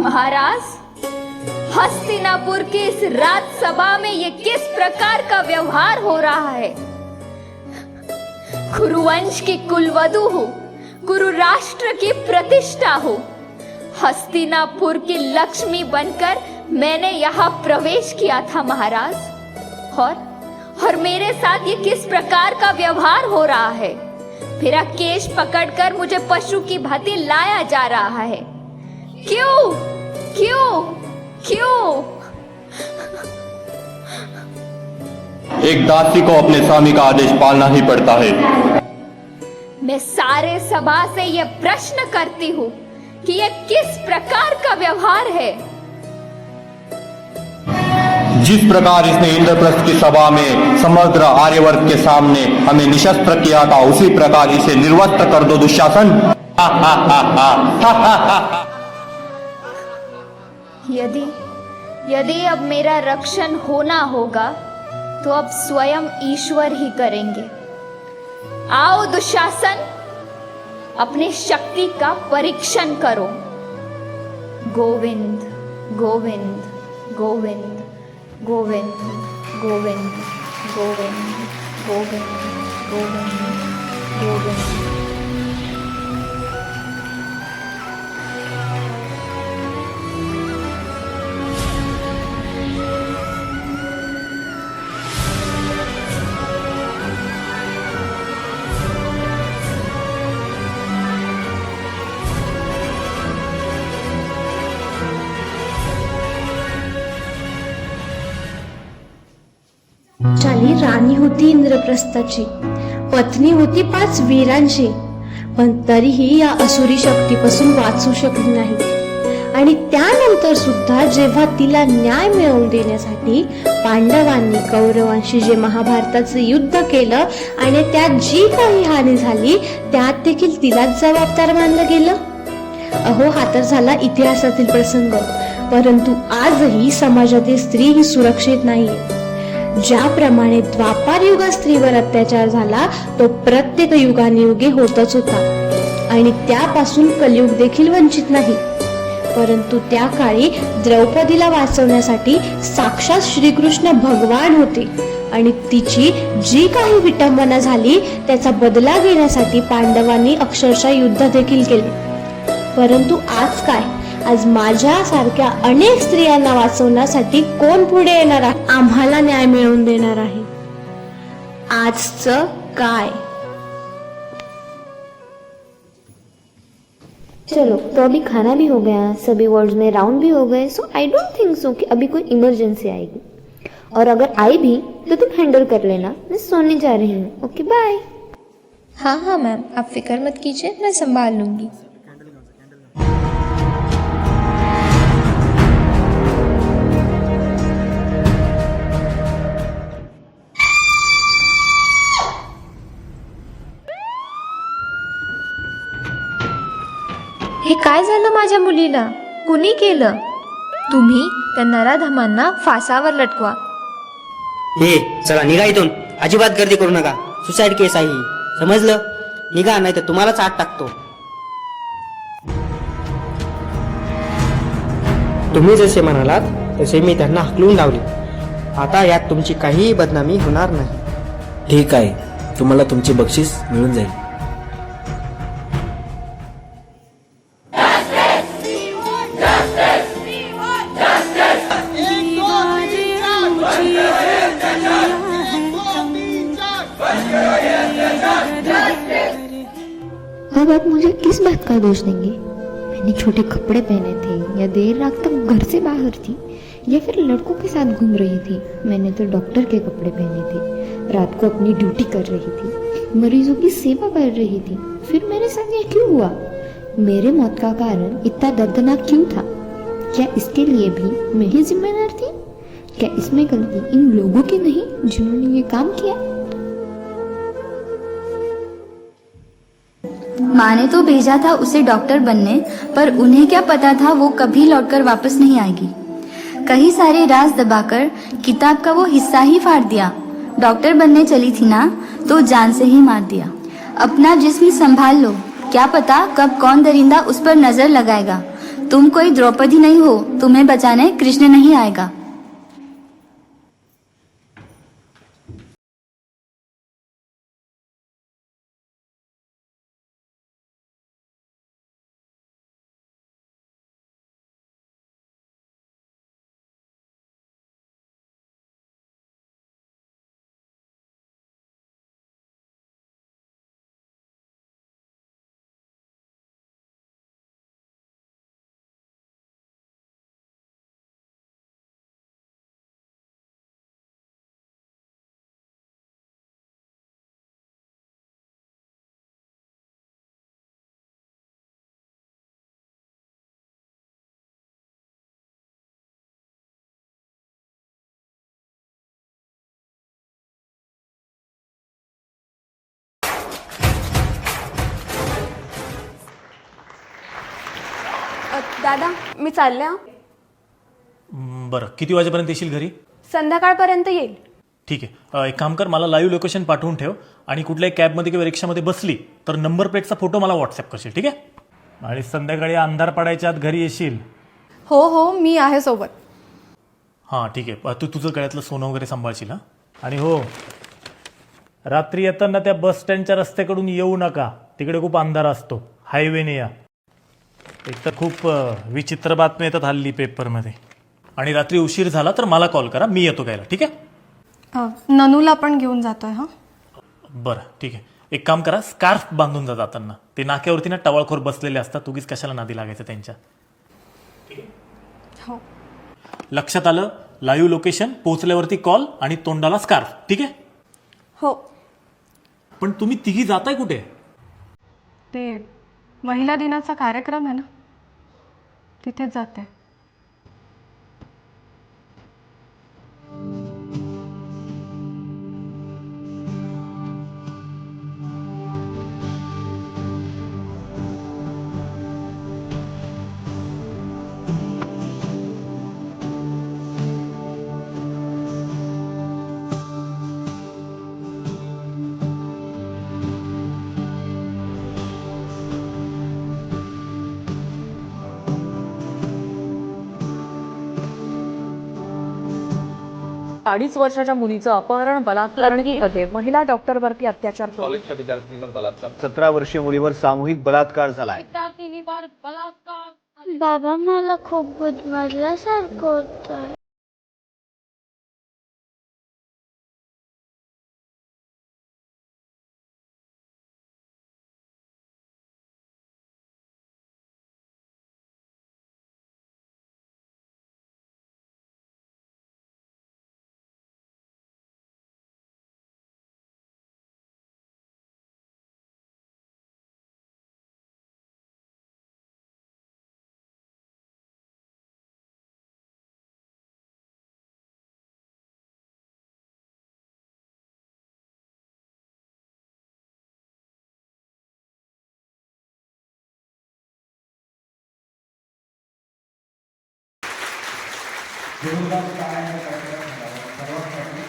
महाराज, हस्तिनापुर की इस राजसभा में ये किस प्रकार का व्यवहार हो रहा है? कुरुवंश की कुलवधू हो, कुरु राष्ट्र की प्रतिष्ठा हो, हस्तिनापुर की लक्ष्मी बनकर मैंने यहाँ प्रवेश किया था महाराज, और मेरे साथ ये किस प्रकार का व्यवहार हो रहा है? मेरा केश पकड़कर मुझे पशु की भांति लाया जा रहा है। क्यों क्यों क्यों? एक दासी को अपने स्वामी का आदेश पालना ही पड़ता है। मैं सारे सभा से यह प्रश्न करती हूँ कि यह किस प्रकार का व्यवहार है? जिस प्रकार इसने इंद्रप्रस्थ की सभा में समग्र आर्यवर्ग के सामने हमें निशस्त्र किया था, उसी प्रकार इसे निर्वस्त्र कर दो दुशासन। यदि अब मेरा रक्षण होना होगा तो अब स्वयं ईश्वर ही करेंगे। आओ दुशासन, अपनी शक्ति का परीक्षण करो। गोविंद गोविंद गोविंद गोविंद गोविंद गोविंद गोविंद गोविंद गोविंद। चाली राणी होती इंद्रप्रस्थाची, पत्नी होती 5 वीरांची, पण तरीही या असुरी शक्तीपासून वाचू शकली नाही। आणि त्यानंतर सुद्धा जेव्हा तिला न्याय मिळवून देण्यासाठी पांडवांनी कौरवांशी जे महाभारताचं युद्ध केलं आणि त्यात जी काही हानी झाली त्यात देखील तिलाच जबाबदार मानलं गेलं। अहो, हा तर झाला इतिहासातील प्रसंग, परंतु आजही समाजातील स्त्री ही सुरक्षित नाहीये। ज्याप्रमाणे द्वापार युगात स्त्रीवर अत्याचार झाला तो प्रत्येक युगानुयुगे होतच होता आणि त्यापासून कलियुग देखील वंचित नाही। परंतु त्या काळी द्रौपदीला वाचवण्यासाठी साक्षात श्रीकृष्ण भगवान होते आणि तिची जी काही विटंबना झाली त्याचा बदला घेण्यासाठी पांडवांनी अक्षरशः युद्ध देखील केले। परंतु आज काय? आज माझ्यासारख्या अनेक स्त्रियांना वाचवण्यासाठी कोण पुढे येणार आहे? आम्हाला न्याय मिळवून देणार आहे? आजचं काय? चलो, तो अभी खाना भी हो गया, सभी वार्ड्स में राउंड भी हो गए, so I don't think so कि अभी कोई इमरजेंसी आएगी, और अगर आई भी तो तुम हैंडल कर लेना। मैं सोने जा रही हूँ। Okay, bye. हाँ हाँ मैम, आप फिक्र मत कीजिए, मैं संभाल लूँगी। हे काय झालं माझ्या मुलीला? कुणी केलं? तुम्ही त्या नराधमांना फासावर लटकवा। हे चला निघा इथून, अजिबात गर्दी करू नका, सुसाईड केस आहे, समजलं? निघा, नाही तर तुम्हालाच आत टाकतो। तुम्ही जसे म्हणालात तसे मी त्यांना हकलून लावले, आता यात तुमची काहीही बदनामी होणार नाही। ठीक आहे, तुम्हाला तुमचे बक्षीस मिळून जाईल। अब आप मुझे किस बात का दोष देंगे? मैंने छोटे कपड़े पहने थे या देर रात तक घर से बाहर थी या फिर लड़कों के साथ घूम रही थी? मैंने तो डॉक्टर के कपड़े पहने थे, रात को अपनी ड्यूटी कर रही थी, मरीजों की सेवा कर रही थी। फिर मेरे साथ यह क्यों हुआ? मेरे मौत का कारण इतना दर्दनाक क्यों था? क्या इसके लिए भी मैं ही जिम्मेदार थी? क्या इसमें गलती इन लोगों की नहीं जिन्होंने ये काम किया? माँ ने तो भेजा था उसे डॉक्टर बनने, पर उन्हें क्या पता था वो कभी लौटकर वापस नहीं आएगी। कई सारे राज दबाकर किताब का वो हिस्सा ही फाड़ दिया। डॉक्टर बनने चली थी ना, तो जान से ही मार दिया। अपना जिस्म संभाल लो, क्या पता कब कौन दरिंदा उस पर नजर लगाएगा। तुम कोई द्रौपदी नहीं हो, तुम्हें बचाने कृष्ण नहीं आएगा। दादा मी चालले हं. बरं, किती वाजेपर्यंत येशील घरी? संध्याकाळपर्यंत येईल. ठीक आहे, एक काम कर, मला लाईव्ह लोकेशन पाठवून ठेव आणि कुठल्याही कॅबमध्ये किंवा रिक्षामध्ये बसली तर नंबर प्लेटचा फोटो मला व्हॉट्सअप करशील, ठीक आहे? आणि संध्याकाळी अंधार पडायच्या आत घरी येशील. हो हो, मी आहे सोबत. हां ठीक आहे, तू तुझं गळ्यातलं सोनं वगैरे सांभाळशील. हां, आणि हो, रात्री येताना त्या बस स्टँडच्या रस्त्याकडून येऊ नका, तिकडे खूप अंधार असतो, हायवेने या. एक तर खूप विचित्र बातम्या येतात हल्ली पेपरमध्ये. आणि रात्री उशीर झाला तर मला कॉल करा, मी येतो घ्यायला, ठीक आहे? ननूला पण घेऊन जातोय. हा बरं ठीक आहे, एक काम करा, स्कार्फ बांधून जा जाताना. ते नाक्यावरती ना टवाळखोर बसलेले असतात, उगीच कशाला नादी लागायचं त्यांच्या. हो. लक्षात आलं? लाईव्ह लोकेशन, पोहोचल्यावरती कॉल आणि तोंडाला स्कार्फ, ठीक आहे? हो. पण तुम्ही तिघी जाताय कुठे? ते महिला दिनाचा कार्यक्रम आहे ना, तिथेच जाते. अडीच वर्षाच्या मुलीचं अपहरण, बलात्कार करणे, महिला डॉक्टरवरती अत्याचार. 17 वर्षीय मुलीवर सामूहिक बलात्कार झालाय. बाबा मला खूप गुदमरल्यासारखं होतंय. सर्वात